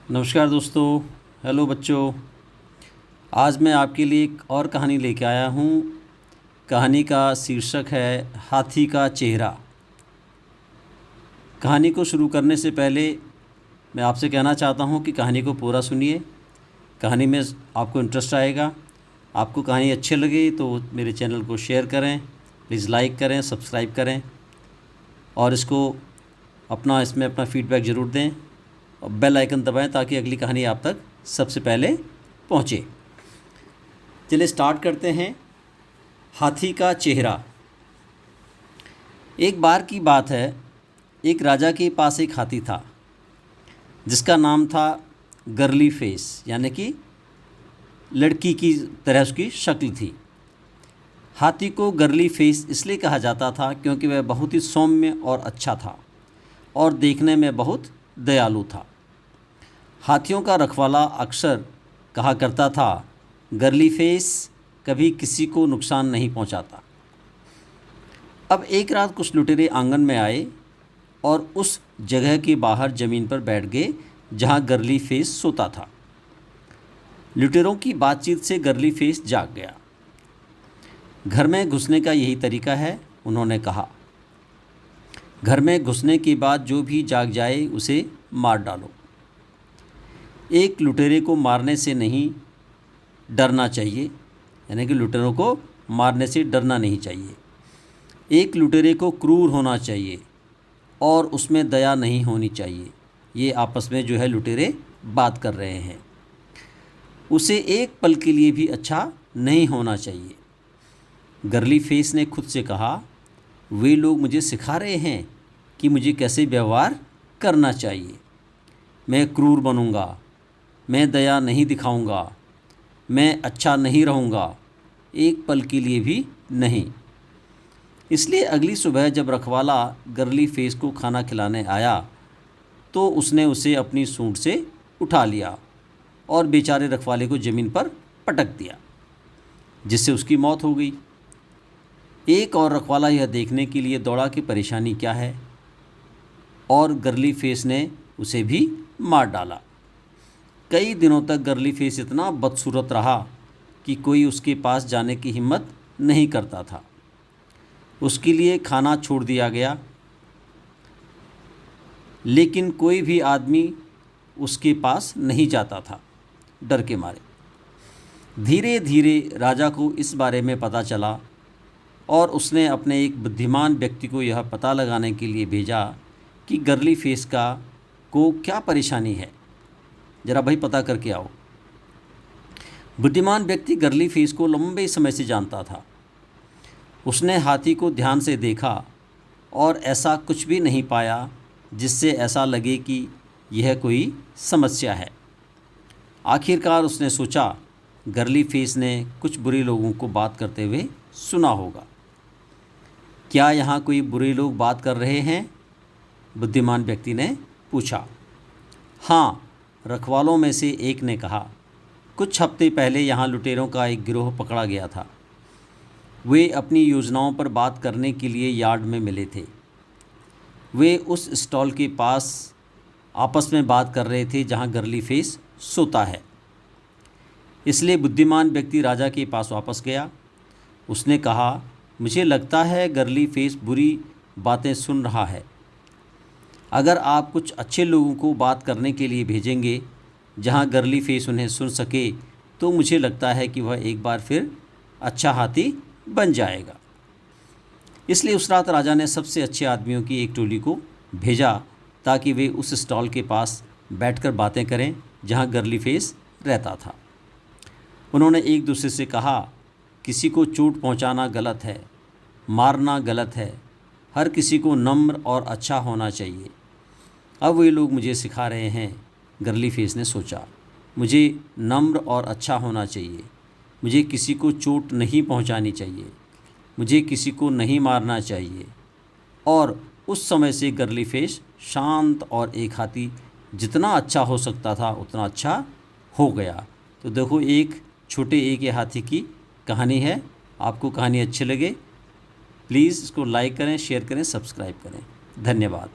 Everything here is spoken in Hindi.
नमस्कार दोस्तों। हेलो बच्चों। आज मैं आपके लिए एक और कहानी लेके आया हूँ। कहानी का शीर्षक है हाथी का चेहरा। कहानी को शुरू करने से पहले मैं आपसे कहना चाहता हूँ कि कहानी को पूरा सुनिए। कहानी में आपको इंटरेस्ट आएगा। आपको कहानी अच्छी लगे तो मेरे चैनल को शेयर करें, प्लीज़ लाइक करें, सब्सक्राइब करें और इसमें अपना फीडबैक ज़रूर दें और बेल आइकन दबाएं ताकि अगली कहानी आप तक सबसे पहले पहुंचे। चलिए स्टार्ट करते हैं। हाथी का चेहरा। एक बार की बात है, एक राजा के पास एक हाथी था जिसका नाम था गर्ली फेस, यानी कि लड़की की तरह उसकी शक्ल थी। हाथी को गर्ली फेस इसलिए कहा जाता था क्योंकि वह बहुत ही सौम्य और अच्छा था और देखने में बहुत दयालु था। हाथियों का रखवाला अक्सर कहा करता था, गर्ली फेस कभी किसी को नुकसान नहीं पहुंचाता। अब एक रात कुछ लुटेरे आंगन में आए और उस जगह के बाहर ज़मीन पर बैठ गए जहां गर्ली फेस सोता था। लुटेरों की बातचीत से गर्ली फेस जाग गया। घर में घुसने का यही तरीका है, उन्होंने कहा। घर में घुसने के बाद जो भी जाग जाए उसे मार डालो। एक लुटेरे को मारने से नहीं डरना चाहिए, यानी कि लुटेरों को मारने से डरना नहीं चाहिए। एक लुटेरे को क्रूर होना चाहिए और उसमें दया नहीं होनी चाहिए। ये आपस में जो है लुटेरे बात कर रहे हैं। उसे एक पल के लिए भी अच्छा नहीं होना चाहिए। गर्ली फेस ने खुद से कहा, वे लोग मुझे सिखा रहे हैं कि मुझे कैसे व्यवहार करना चाहिए। मैं क्रूर बनूंगा, मैं दया नहीं दिखाऊंगा, मैं अच्छा नहीं रहूंगा, एक पल के लिए भी नहीं। इसलिए अगली सुबह जब रखवाला गर्ली फेस को खाना खिलाने आया तो उसने उसे अपनी सूंड से उठा लिया और बेचारे रखवाले को ज़मीन पर पटक दिया, जिससे उसकी मौत हो गई। एक और रखवाला यह देखने के लिए दौड़ा कि परेशानी क्या है, और गर्ली फेस ने उसे भी मार डाला। कई दिनों तक गर्ली फेस इतना बदसूरत रहा कि कोई उसके पास जाने की हिम्मत नहीं करता था। उसके लिए खाना छोड़ दिया गया, लेकिन कोई भी आदमी उसके पास नहीं जाता था, डर के मारे। धीरे धीरे राजा को इस बारे में पता चला और उसने अपने एक बुद्धिमान व्यक्ति को यह पता लगाने के लिए भेजा कि गर्ली फेस को क्या परेशानी है, ज़रा भाई पता करके आओ। बुद्धिमान व्यक्ति गर्ली फेस को लंबे समय से जानता था। उसने हाथी को ध्यान से देखा और ऐसा कुछ भी नहीं पाया जिससे ऐसा लगे कि यह कोई समस्या है। आखिरकार उसने सोचा, गर्ली फेस ने कुछ बुरे लोगों को बात करते हुए सुना होगा। क्या यहाँ कोई बुरे लोग बात कर रहे हैं? बुद्धिमान व्यक्ति ने पूछा। हाँ, रखवालों में से एक ने कहा। कुछ हफ्ते पहले यहाँ लुटेरों का एक गिरोह पकड़ा गया था। वे अपनी योजनाओं पर बात करने के लिए यार्ड में मिले थे। वे उस स्टॉल के पास आपस में बात कर रहे थे जहाँ गर्ली फेस सोता है। इसलिए बुद्धिमान व्यक्ति राजा के पास वापस गया। उसने कहा, मुझे लगता है गर्ली फेस बुरी बातें सुन रहा है। अगर आप कुछ अच्छे लोगों को बात करने के लिए भेजेंगे जहां गर्ली फेस उन्हें सुन सके तो मुझे लगता है कि वह एक बार फिर अच्छा हाथी बन जाएगा। इसलिए उस रात राजा ने सबसे अच्छे आदमियों की एक टोली को भेजा ताकि वे उस स्टॉल के पास बैठकर बातें करें जहां गर्ली फेस रहता था। उन्होंने एक दूसरे से कहा, किसी को चोट पहुंचाना गलत है, मारना गलत है, हर किसी को नम्र और अच्छा होना चाहिए। अब वे लोग मुझे सिखा रहे हैं, गर्ली फेस ने सोचा। मुझे नम्र और अच्छा होना चाहिए, मुझे किसी को चोट नहीं पहुंचानी चाहिए, मुझे किसी को नहीं मारना चाहिए। और उस समय से गर्ली फेस शांत और एक हाथी जितना अच्छा हो सकता था उतना अच्छा हो गया। तो देखो, एक छोटे एक ये हाथी की कहानी है। आपको कहानी अच्छी लगे प्लीज़ इसको लाइक करें, शेयर करें, सब्सक्राइब करें। धन्यवाद।